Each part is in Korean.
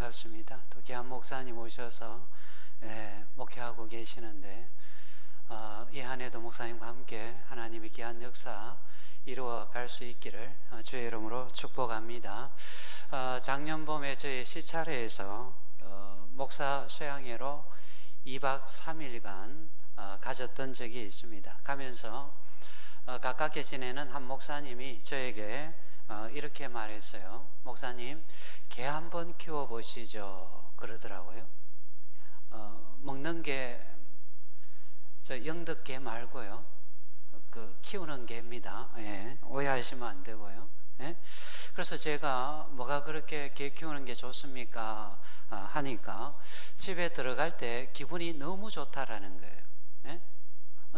반갑습니다. 또 귀한 목사님 오셔서 목회하고 계시는데 이 한 해도 목사님과 함께 하나님의 귀한 역사 이루어 갈 수 있기를 주의 이름으로 축복합니다. 작년 봄에 저희 시차례에서 목사 수양회로 2박 3일간 가졌던 적이 있습니다. 가면서 가깝게 지내는 한 목사님이 저에게 이렇게 말했어요. 목사님, 개 한번 키워보시죠 그러더라고요. 먹는 게 저 영덕개 말고요, 그 키우는 개입니다. 오해하시면 안 되고요. 그래서 제가 뭐가 그렇게 개 키우는 게 좋습니까 하니까 집에 들어갈 때 기분이 너무 좋다라는 거예요.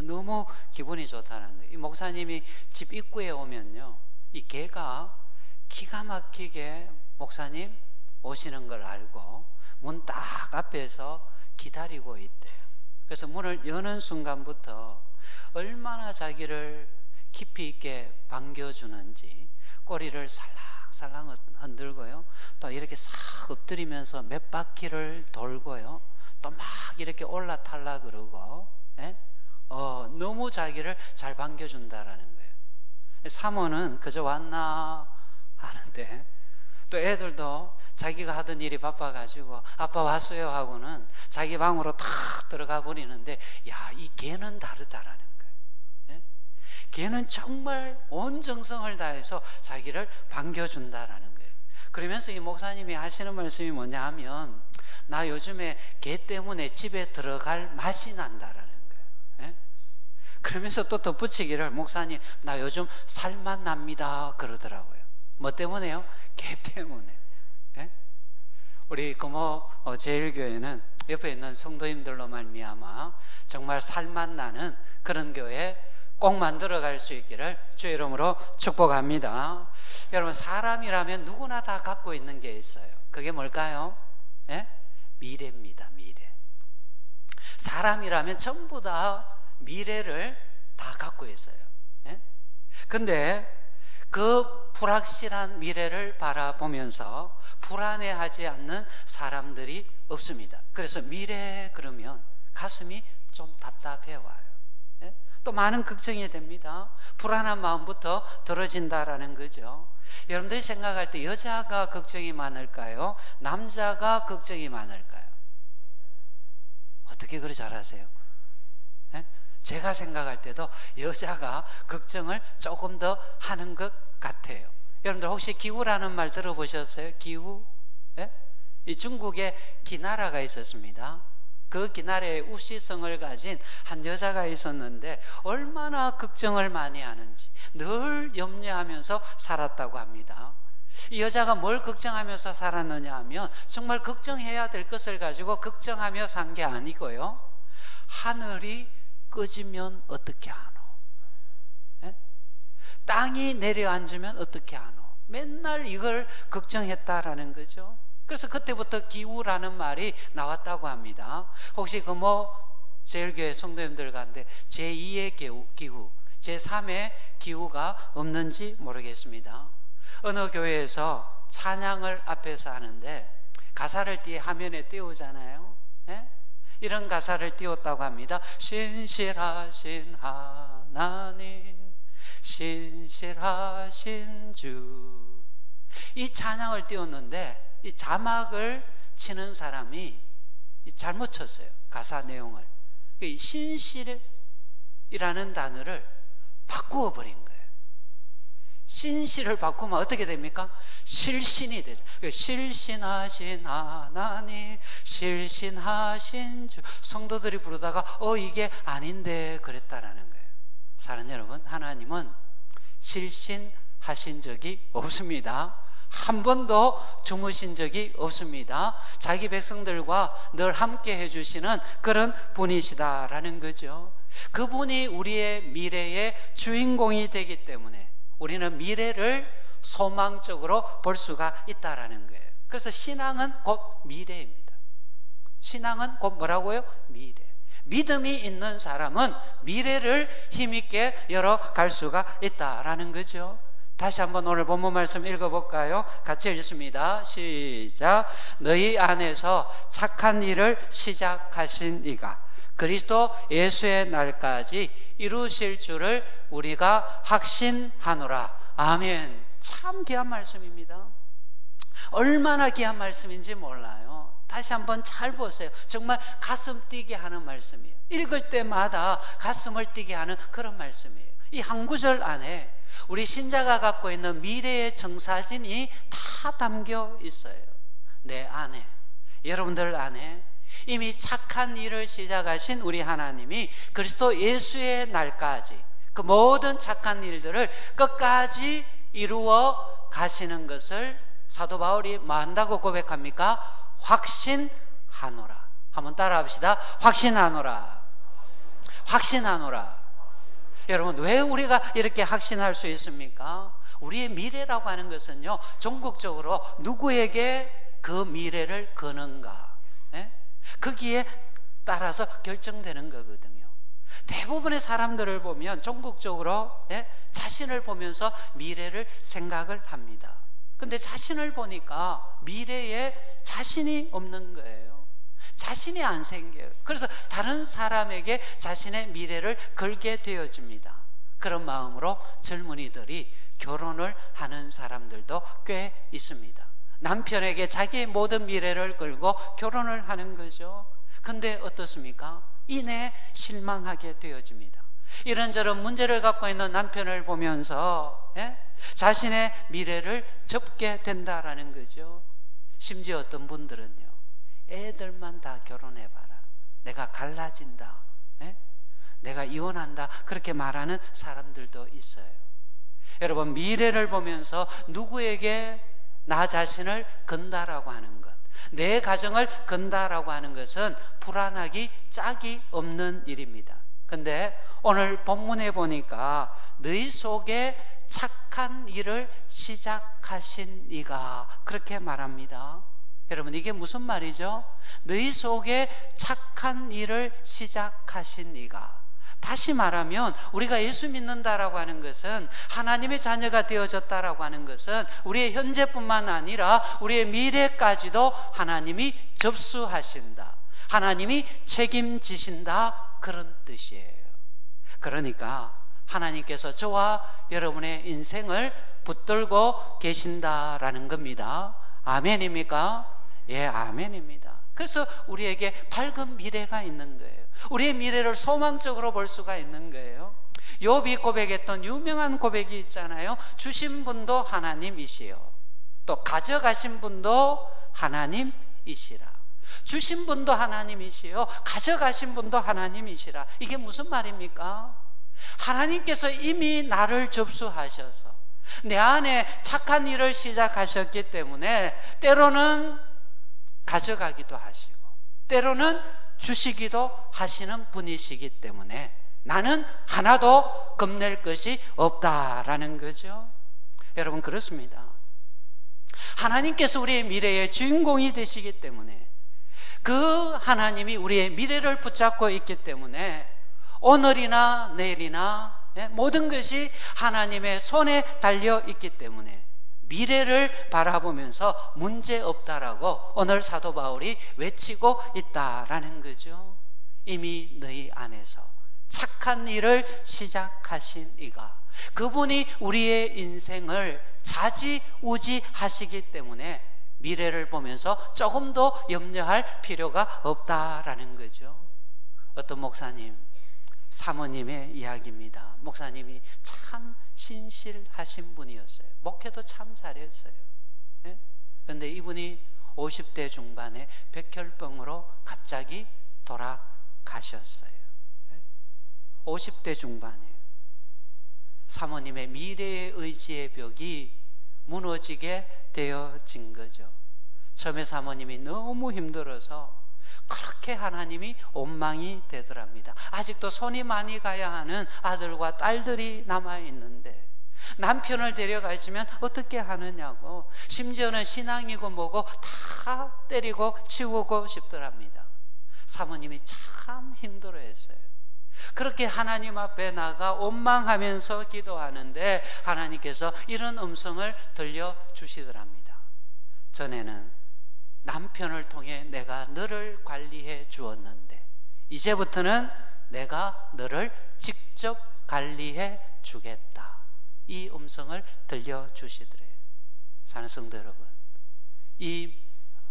너무 기분이 좋다는 거예요. 이 목사님이 집 입구에 오면요, 이 개가 기가 막히게 목사님 오시는 걸 알고 문 딱 앞에서 기다리고 있대요. 그래서 문을 여는 순간부터 얼마나 자기를 깊이 있게 반겨주는지 꼬리를 살랑살랑 흔들고요, 또 이렇게 싹 엎드리면서 몇 바퀴를 돌고요, 또 막 이렇게 올라탈라 그러고 너무 자기를 잘 반겨준다라는 거예요. 사모는 그저 왔나 하는데 또 애들도 자기가 하던 일이 바빠가지고 아빠 왔어요 하고는 자기 방으로 탁 들어가 버리는데, 야, 이 개는 다르다라는 거예요. 개는 정말 온 정성을 다해서 자기를 반겨준다라는 거예요. 그러면서 이 목사님이 하시는 말씀이 뭐냐 하면, 나 요즘에 개 때문에 집에 들어갈 맛이 난다라는 거예요. 그러면서 또 덧붙이기를, 목사님 나 요즘 살맛 납니다 그러더라고요. 뭐 때문에요? 개 때문에. 우리 금호 제일교회는 옆에 있는 성도님들로 말미암아 정말 살맛 나는 그런 교회 꼭 만들어갈 수 있기를 주의 이름으로 축복합니다. 여러분, 사람이라면 누구나 다 갖고 있는 게 있어요. 그게 뭘까요? 미래입니다. 미래. 사람이라면 전부 다 미래를 다 갖고 있어요. 근데 그 불확실한 미래를 바라보면서 불안해하지 않는 사람들이 없습니다. 그래서 미래 그러면 가슴이 좀 답답해 와요. 또 많은 걱정이 됩니다. 불안한 마음부터 들어진다라는 거죠. 여러분들이 생각할 때 여자가 걱정이 많을까요? 남자가 걱정이 많을까요? 어떻게 그리 잘하세요? 제가 생각할 때도 여자가 걱정을 조금 더 하는 것 같아요. 여러분들 혹시 기후라는 말 들어보셨어요? 기후? 이 중국에 기나라가 있었습니다. 그 기나라에 우시성을 가진 한 여자가 있었는데 얼마나 걱정을 많이 하는지 늘 염려하면서 살았다고 합니다. 이 여자가 뭘 걱정하면서 살았느냐 하면, 정말 걱정해야 될 것을 가지고 걱정하며 산 게 아니고요, 하늘이 꺼지면 어떻게 하노? 땅이 내려앉으면 어떻게 하노? 맨날 이걸 걱정했다라는 거죠. 그래서 그때부터 기후라는 말이 나왔다고 합니다. 혹시 그 제일교회 성도님들 가운데 제2의 기후, 제3의 기후가 없는지 모르겠습니다. 어느 교회에서 찬양을 앞에서 하는데 가사를 뒤에 화면에 띄우잖아요. 이런 가사를 띄웠다고 합니다. 신실하신 하나님, 신실하신 주. 이 찬양을 띄웠는데 이 자막을 치는 사람이 잘못 쳤어요. 가사 내용을. 신실이라는 단어를 바꾸어 버린 거예요. 신실을 바꾸면 어떻게 됩니까? 실신이 되죠. 실신하신 하나님, 실신하신 주. 성도들이 부르다가 이게 아닌데 그랬다라는 거예요. 사랑하는 여러분, 하나님은 실신하신 적이 없습니다. 한 번도 주무신 적이 없습니다. 자기 백성들과 늘 함께 해주시는 그런 분이시다라는 거죠. 그분이 우리의 미래의 주인공이 되기 때문에 우리는 미래를 소망적으로 볼 수가 있다라는 거예요. 그래서 신앙은 곧 미래입니다. 신앙은 곧 뭐라고요? 미래. 믿음이 있는 사람은 미래를 힘있게 열어갈 수가 있다라는 거죠. 다시 한번 오늘 본문 말씀 읽어볼까요? 같이 읽습니다. 시작. 너희 안에서 착한 일을 시작하신 이가 그리스도 예수의 날까지 이루실 줄을 우리가 확신하노라. 아멘. 참 귀한 말씀입니다. 얼마나 귀한 말씀인지 몰라요. 다시 한번 잘 보세요. 정말 가슴 뛰게 하는 말씀이에요. 읽을 때마다 가슴을 뛰게 하는 그런 말씀이에요. 이 한 구절 안에 우리 신자가 갖고 있는 미래의 정사진이 다 담겨 있어요. 내 안에, 여러분들 안에 이미 착한 일을 시작하신 우리 하나님이 그리스도 예수의 날까지 그 모든 착한 일들을 끝까지 이루어 가시는 것을 사도 바울이 뭐 한다고 고백합니까? 확신하노라. 한번 따라 합시다. 확신하노라. 확신하노라. 여러분, 왜 우리가 이렇게 확신할 수 있습니까? 우리의 미래라고 하는 것은요, 전국적으로 누구에게 그 미래를 거는가, 거기에 따라서 결정되는 거거든요. 대부분의 사람들을 보면 전국적으로 자신을 보면서 미래를 생각을 합니다. 근데 자신을 보니까 미래에 자신이 없는 거예요. 자신이 안 생겨요. 그래서 다른 사람에게 자신의 미래를 걸게 되어집니다. 그런 마음으로 젊은이들이 결혼을 하는 사람들도 꽤 있습니다. 남편에게 자기의 모든 미래를 걸고 결혼을 하는 거죠. 근데 어떻습니까? 이내 실망하게 되어집니다. 이런저런 문제를 갖고 있는 남편을 보면서 자신의 미래를 접게 된다라는 거죠. 심지어 어떤 분들은요, 애들만 다 결혼해봐라, 내가 갈라진다, 내가 이혼한다, 그렇게 말하는 사람들도 있어요. 여러분, 미래를 보면서 누구에게 나 자신을 건다라고 하는 것, 내 가정을 건다라고 하는 것은 불안하기 짝이 없는 일입니다. 근데 오늘 본문에 보니까 너희 속에 착한 일을 시작하신 이가, 그렇게 말합니다. 여러분, 이게 무슨 말이죠? 너희 속에 착한 일을 시작하신 이가. 다시 말하면 우리가 예수 믿는다라고 하는 것은, 하나님의 자녀가 되어졌다라고 하는 것은 우리의 현재뿐만 아니라 우리의 미래까지도 하나님이 접수하신다, 하나님이 책임지신다, 그런 뜻이에요. 그러니까 하나님께서 저와 여러분의 인생을 붙들고 계신다라는 겁니다. 아멘입니까? 예, 아멘입니다. 그래서 우리에게 밝은 미래가 있는 거예요. 우리의 미래를 소망적으로 볼 수가 있는 거예요. 욥이 고백했던 유명한 고백이 있잖아요. 주신 분도 하나님이시요, 또 가져가신 분도 하나님이시라. 주신 분도 하나님이시요, 가져가신 분도 하나님이시라. 이게 무슨 말입니까? 하나님께서 이미 나를 접수하셔서 내 안에 착한 일을 시작하셨기 때문에 때로는 가져가기도 하시고 때로는 주시기도 하시는 분이시기 때문에 나는 하나도 겁낼 것이 없다라는 거죠. 여러분, 그렇습니다. 하나님께서 우리의 미래의 주인공이 되시기 때문에, 그 하나님이 우리의 미래를 붙잡고 있기 때문에 오늘이나 내일이나 모든 것이 하나님의 손에 달려 있기 때문에 미래를 바라보면서 문제 없다라고 오늘 사도 바울이 외치고 있다라는 거죠. 이미 너희 안에서 착한 일을 시작하신 이가, 그분이 우리의 인생을 좌지우지하시기 때문에 미래를 보면서 조금 더 염려할 필요가 없다라는 거죠. 어떤 목사님, 사모님의 이야기입니다. 목사님이 참 신실하신 분이었어요. 목회도 참 잘했어요. 그런데 이분이 50대 중반에 백혈병으로 갑자기 돌아가셨어요. 50대 중반이에요. 사모님의 미래의 의지의 벽이 무너지게 되어진 거죠. 처음에 사모님이 너무 힘들어서 그렇게 하나님이 원망이 되더랍니다. 아직도 손이 많이 가야 하는 아들과 딸들이 남아있는데 남편을 데려가시면 어떻게 하느냐고, 심지어는 신앙이고 뭐고 다 때리고 치우고 싶더랍니다. 사모님이 참 힘들어했어요. 그렇게 하나님 앞에 나가 원망하면서 기도하는데 하나님께서 이런 음성을 들려주시더랍니다. 전에는 남편을 통해 내가 너를 관리해 주었는데 이제부터는 내가 너를 직접 관리해 주겠다. 이 음성을 들려주시더래요. 사랑하는 성도 여러분, 이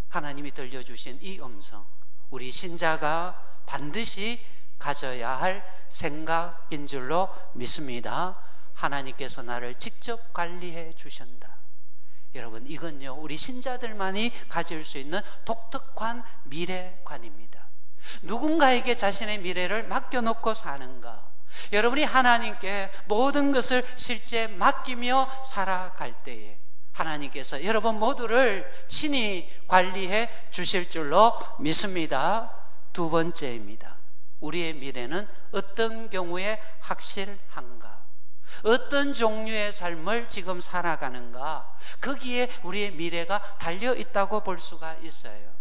하나님이 들려주신 이 음성, 우리 신자가 반드시 가져야 할 생각인 줄로 믿습니다. 하나님께서 나를 직접 관리해 주신다. 여러분, 이건요 우리 신자들만이 가질 수 있는 독특한 미래관입니다. 누군가에게 자신의 미래를 맡겨놓고 사는가? 여러분이 하나님께 모든 것을 실제 맡기며 살아갈 때에 하나님께서 여러분 모두를 친히 관리해 주실 줄로 믿습니다. 두 번째입니다. 우리의 미래는 어떤 경우에 확실한가? 어떤 종류의 삶을 지금 살아가는가? 거기에 우리의 미래가 달려있다고 볼 수가 있어요.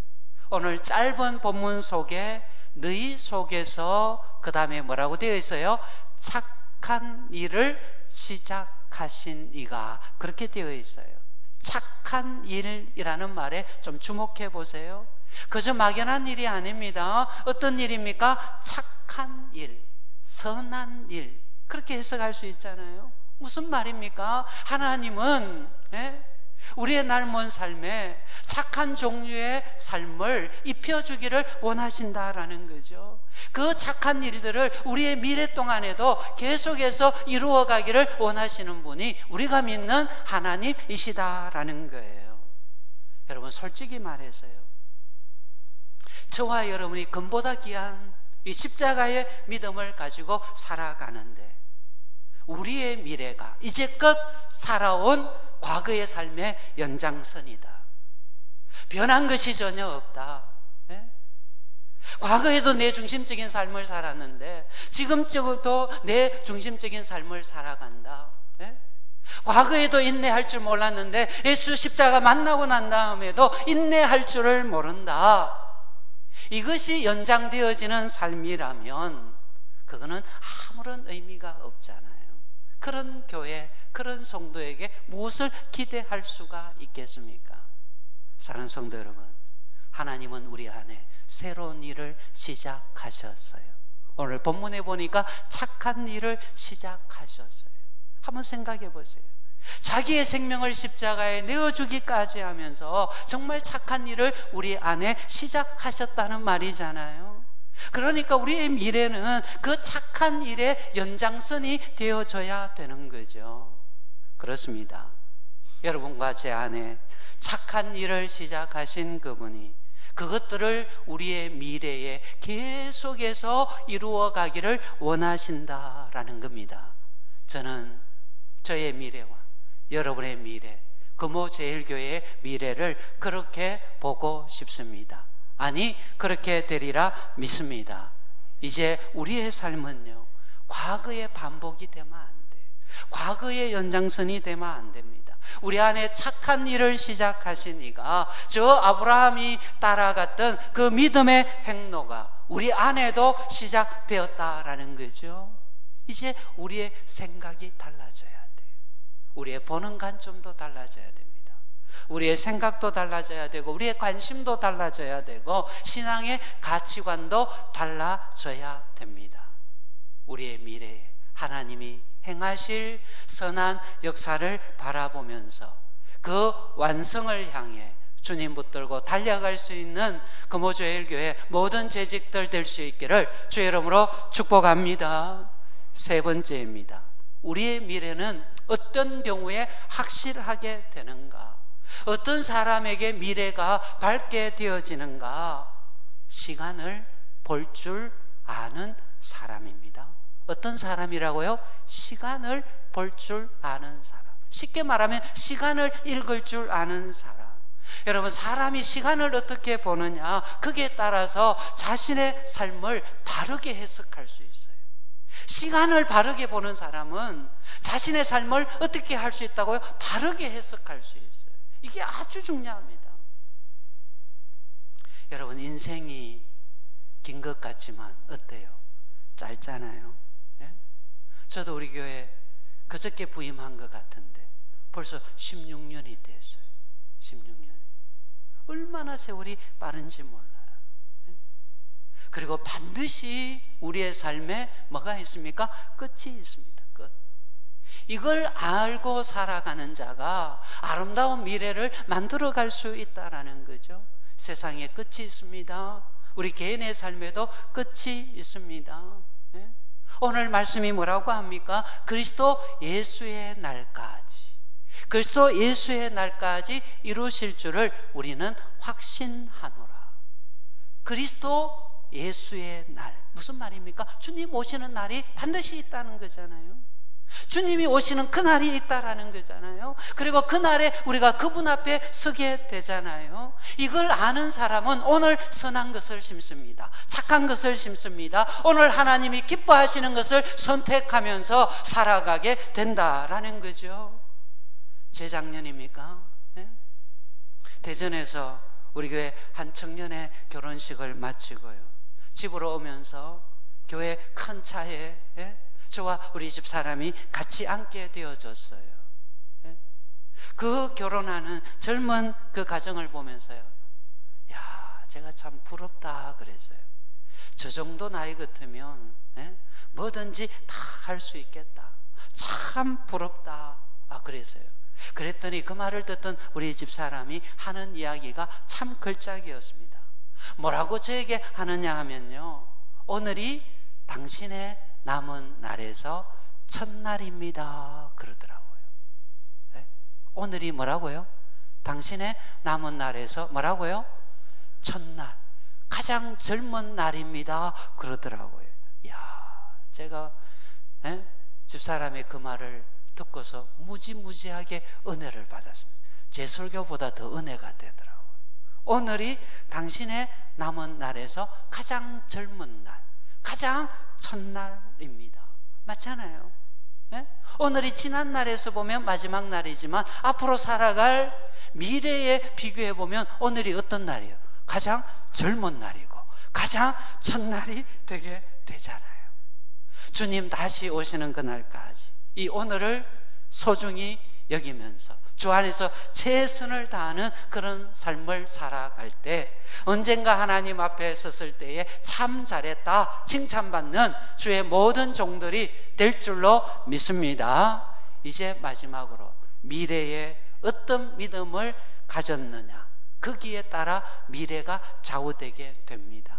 오늘 짧은 본문 속에 너희 속에서 그 다음에 뭐라고 되어 있어요? 착한 일을 시작하신 이가, 그렇게 되어 있어요. 착한 일이라는 말에 좀 주목해 보세요. 그저 막연한 일이 아닙니다. 어떤 일입니까? 착한 일, 선한 일, 그렇게 해석할 수 있잖아요. 무슨 말입니까? 하나님은 우리의 남은 삶에 착한 종류의 삶을 입혀주기를 원하신다라는 거죠. 그 착한 일들을 우리의 미래 동안에도 계속해서 이루어가기를 원하시는 분이 우리가 믿는 하나님이시다라는 거예요. 여러분, 솔직히 말해서요, 저와 여러분이 금보다 귀한 이 십자가의 믿음을 가지고 살아가는데 우리의 미래가 이제껏 살아온 과거의 삶의 연장선이다. 변한 것이 전혀 없다. 과거에도 내 중심적인 삶을 살았는데 지금도 내 중심적인 삶을 살아간다. 과거에도 인내할 줄 몰랐는데 예수 십자가 만나고 난 다음에도 인내할 줄을 모른다. 이것이 연장되어지는 삶이라면 그거는 아무런 의미가 없잖아요. 그런 교회, 그런 성도에게 무엇을 기대할 수가 있겠습니까? 사랑하는 성도 여러분, 하나님은 우리 안에 새로운 일을 시작하셨어요. 오늘 본문에 보니까 착한 일을 시작하셨어요. 한번 생각해 보세요. 자기의 생명을 십자가에 내어주기까지 하면서 정말 착한 일을 우리 안에 시작하셨다는 말이잖아요. 그러니까 우리의 미래는 그 착한 일의 연장선이 되어져야 되는 거죠. 그렇습니다. 여러분과 제 안에 착한 일을 시작하신 그분이 그것들을 우리의 미래에 계속해서 이루어 가기를 원하신다라는 겁니다. 저는 저의 미래와 여러분의 미래, 금호제일교회의 미래를 그렇게 보고 싶습니다. 아니, 그렇게 되리라 믿습니다. 이제 우리의 삶은요, 과거의 반복이 되면 안 돼요. 과거의 연장선이 되면 안 됩니다. 우리 안에 착한 일을 시작하신 이가 저 아브라함이 따라갔던 그 믿음의 행로가 우리 안에도 시작되었다라는 거죠. 이제 우리의 생각이 달라져야 돼요. 우리의 보는 관점도 달라져야 됩니다. 우리의 생각도 달라져야 되고 우리의 관심도 달라져야 되고 신앙의 가치관도 달라져야 됩니다. 우리의 미래에 하나님이 행하실 선한 역사를 바라보면서 그 완성을 향해 주님 붙들고 달려갈 수 있는 금호조일교회 모든 재직들 될 수 있기를 주의 이름으로 축복합니다. 세 번째입니다. 우리의 미래는 어떤 경우에 확실하게 되는가? 어떤 사람에게 미래가 밝게 되어지는가? 시간을 볼 줄 아는 사람입니다. 어떤 사람이라고요? 시간을 볼 줄 아는 사람. 쉽게 말하면 시간을 읽을 줄 아는 사람. 여러분, 사람이 시간을 어떻게 보느냐, 거기에 따라서 자신의 삶을 바르게 해석할 수 있어요. 시간을 바르게 보는 사람은 자신의 삶을 어떻게 할 수 있다고요? 바르게 해석할 수 있어요. 이게 아주 중요합니다. 여러분, 인생이 긴 것 같지만 어때요? 짧잖아요. 예? 저도 우리 교회 그저께 부임한 것 같은데 벌써 16년이 됐어요. 16년이. 얼마나 세월이 빠른지 몰라요. 예? 그리고 반드시 우리의 삶에 뭐가 있습니까? 끝이 있습니다. 끝. 이걸 알고 살아가는 자가 아름다운 미래를 만들어갈 수 있다라는 거죠. 세상에 끝이 있습니다. 우리 개인의 삶에도 끝이 있습니다. 예? 오늘 말씀이 뭐라고 합니까? 그리스도 예수의 날까지, 그리스도 예수의 날까지 이루실 줄을 우리는 확신하노라. 그리스도 예수의 날, 무슨 말입니까? 주님 오시는 날이 반드시 있다는 거잖아요. 주님이 오시는 그날이 있다라는 거잖아요. 그리고 그날에 우리가 그분 앞에 서게 되잖아요. 이걸 아는 사람은 오늘 선한 것을 심습니다. 착한 것을 심습니다. 오늘 하나님이 기뻐하시는 것을 선택하면서 살아가게 된다라는 거죠. 재작년입니까? 네? 대전에서 우리 교회 한 청년의 결혼식을 마치고요, 집으로 오면서 교회 큰 차에 저와 우리 집 사람이 같이 앉게 되어졌어요. 그 결혼하는 젊은 그 가정을 보면서요, 야, 제가 참 부럽다 그랬어요. 저 정도 나이 같으면 뭐든지 다 할 수 있겠다. 참 부럽다. 그랬어요. 그랬더니 그 말을 듣던 우리 집 사람이 하는 이야기가 참 걸작이었습니다. 뭐라고 저에게 하느냐 하면요, 오늘이 당신의 남은 날에서 첫날입니다 그러더라고요. 네? 오늘이 뭐라고요? 당신의 남은 날에서 뭐라고요? 첫날, 가장 젊은 날입니다 그러더라고요. 이야, 제가 집사람의 그 말을 듣고서 무지무지하게 은혜를 받았습니다. 제 설교보다 더 은혜가 되더라고요. 오늘이 당신의 남은 날에서 가장 젊은 날, 가장 첫날입니다. 맞잖아요. 네? 오늘이 지난 날에서 보면 마지막 날이지만 앞으로 살아갈 미래에 비교해 보면 오늘이 어떤 날이에요? 가장 젊은 날이고 가장 첫날이 되게 되잖아요. 주님 다시 오시는 그날까지 이 오늘을 소중히 여기면서 주 안에서 최선을 다하는 그런 삶을 살아갈 때 언젠가 하나님 앞에 섰을 때에 참 잘했다 칭찬받는 주의 모든 종들이 될 줄로 믿습니다. 이제 마지막으로 미래에 어떤 믿음을 가졌느냐, 거기에 따라 미래가 좌우되게 됩니다.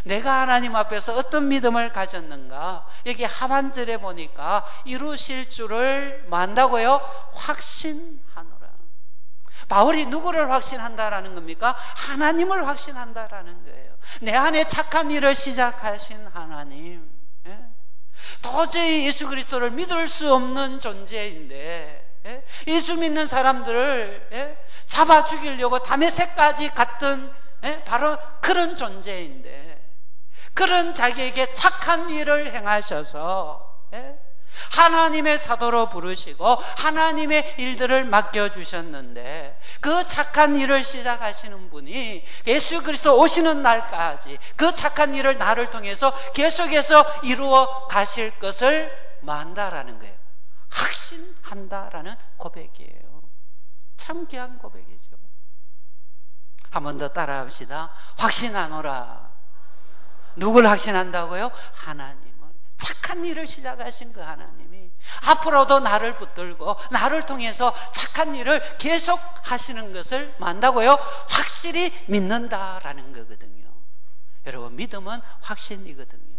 내가 하나님 앞에서 어떤 믿음을 가졌는가, 여기 하반절에 보니까 이루실 줄을 뭐 한다고요? 확신하노라. 바울이 누구를 확신한다라는 겁니까? 하나님을 확신한다라는 거예요. 내 안에 착한 일을 시작하신 하나님, 도저히 예수 그리스도를 믿을 수 없는 존재인데 예수 믿는 사람들을 잡아 죽이려고 다메섹까지 갔던 바로 그런 존재인데, 그런 자기에게 착한 일을 행하셔서 하나님의 사도로 부르시고 하나님의 일들을 맡겨주셨는데, 그 착한 일을 시작하시는 분이 예수 그리스도 오시는 날까지 그 착한 일을 나를 통해서 계속해서 이루어 가실 것을 뭐 한다라는 거예요? 확신한다라는 고백이에요. 참 귀한 고백이죠. 한 번 더 따라합시다. 확신하노라. 누굴 확신한다고요? 하나님을. 착한 일을 시작하신 그 하나님이 앞으로도 나를 붙들고 나를 통해서 착한 일을 계속 하시는 것을 만다고요? 확실히 믿는다라는 거거든요. 여러분, 믿음은 확신이거든요.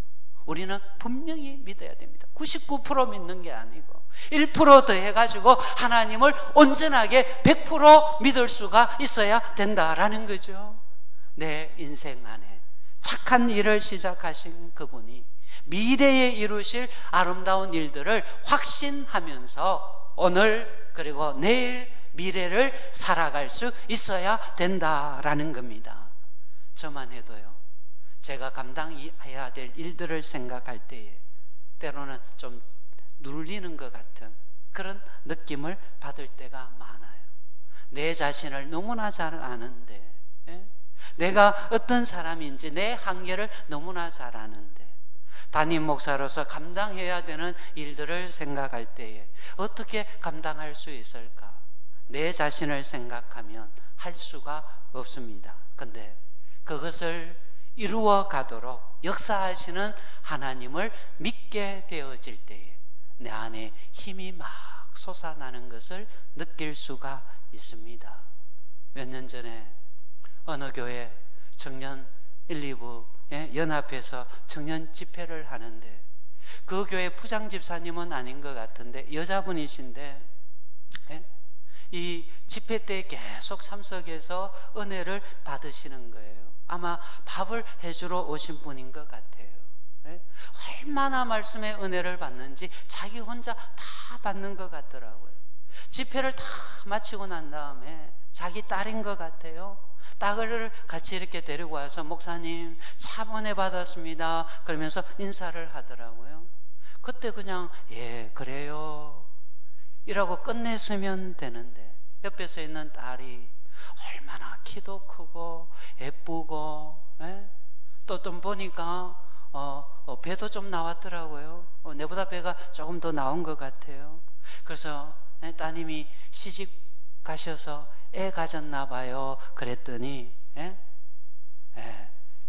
우리는 분명히 믿어야 됩니다. 99% 믿는 게 아니고 1% 더 해가지고 하나님을 온전하게 100% 믿을 수가 있어야 된다라는 거죠. 내 인생 안에 착한 일을 시작하신 그분이 미래에 이루실 아름다운 일들을 확신하면서 오늘 그리고 내일 미래를 살아갈 수 있어야 된다라는 겁니다. 저만 해도요, 제가 감당해야 될 일들을 생각할 때에 때로는 좀 눌리는 것 같은 그런 느낌을 받을 때가 많아요. 내 자신을 너무나 잘 아는데, 내가 어떤 사람인지 내 한계를 너무나 잘 아는데 담임 목사로서 감당해야 되는 일들을 생각할 때에 어떻게 감당할 수 있을까? 내 자신을 생각하면 할 수가 없습니다. 근데 그것을 이루어 가도록 역사하시는 하나님을 믿게 되어질 때에 내 안에 힘이 막 솟아나는 것을 느낄 수가 있습니다. 몇 년 전에 어느 교회 청년 1, 2부 연합해서 청년 집회를 하는데 그 교회 부장 집사님은 아닌 것 같은데 여자분이신데 이 집회 때 계속 참석해서 은혜를 받으시는 거예요. 아마 밥을 해주러 오신 분인 것 같아요. 얼마나 말씀의 은혜를 받는지 자기 혼자 다 받는 것 같더라고요. 집회를 다 마치고 난 다음에 자기 딸인 것 같아요. 딸을 같이 이렇게 데리고 와서 목사님 참 은혜 받았습니다 그러면서 인사를 하더라고요. 그때 그냥 예 그래요 이라고 끝냈으면 되는데 옆에서 있는 딸이 얼마나 키도 크고 예쁘고 또 좀 보니까 배도 좀 나왔더라고요. 내보다 배가 조금 더 나온 것 같아요. 그래서 따님이 시집 가셔서 애 가졌나 봐요 그랬더니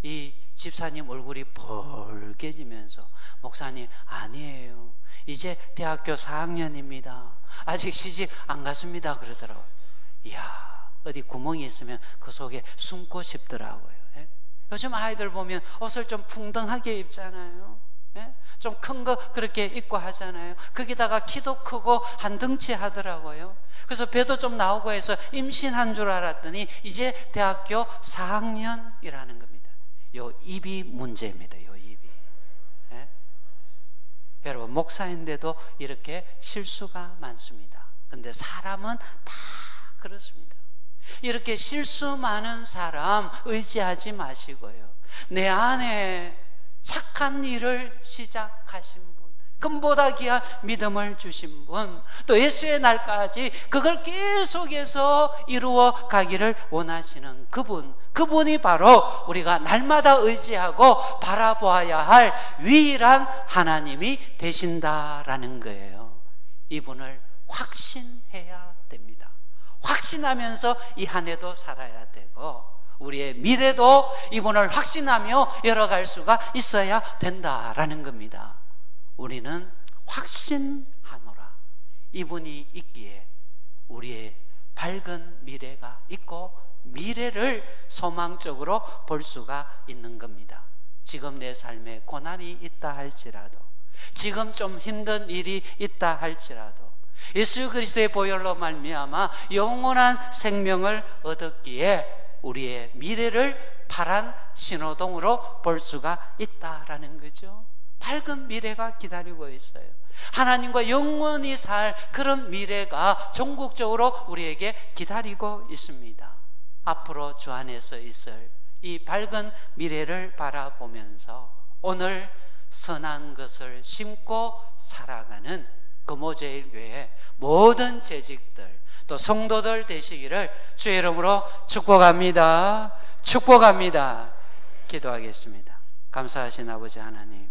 이 집사님 얼굴이 벌개지면서 목사님 아니에요 이제 대학교 4학년입니다 아직 시집 안 갔습니다 그러더라고요. 이야 어디 구멍이 있으면 그 속에 숨고 싶더라고요. 요즘 아이들 보면 옷을 좀 풍덩하게 입잖아요. 좀 큰 거 그렇게 입고 하잖아요. 거기다가 키도 크고 한 덩치 하더라고요. 그래서 배도 좀 나오고 해서 임신한 줄 알았더니 이제 대학교 4학년이라는 겁니다. 요 입이 문제입니다. 요 입이. 여러분 목사인데도 이렇게 실수가 많습니다. 근데 사람은 다 그렇습니다. 이렇게 실수 많은 사람 의지하지 마시고요. 내 안에 착한 일을 시작하신 분, 금보다 귀한 믿음을 주신 분, 또 예수의 날까지 그걸 계속해서 이루어 가기를 원하시는 그분이 바로 우리가 날마다 의지하고 바라보아야 할 유일한 하나님이 되신다라는 거예요. 이분을 확신해야 됩니다. 확신하면서 이 한 해도 살아야 되고 우리의 미래도 이분을 확신하며 열어갈 수가 있어야 된다라는 겁니다. 우리는 확신하노라. 이분이 있기에 우리의 밝은 미래가 있고 미래를 소망적으로 볼 수가 있는 겁니다. 지금 내 삶에 고난이 있다 할지라도, 지금 좀 힘든 일이 있다 할지라도 예수 그리스도의 보혈로 말미암아 영원한 생명을 얻었기에 우리의 미래를 파란 신호등으로 볼 수가 있다라는 거죠. 밝은 미래가 기다리고 있어요. 하나님과 영원히 살 그런 미래가 전국적으로 우리에게 기다리고 있습니다. 앞으로 주 안에서 있을 이 밝은 미래를 바라보면서 오늘 선한 것을 심고 살아가는 금오제일교회 모든 재직들 또 성도들 되시기를 주의 이름으로 축복합니다. 축복합니다. 기도하겠습니다. 감사하신 아버지 하나님,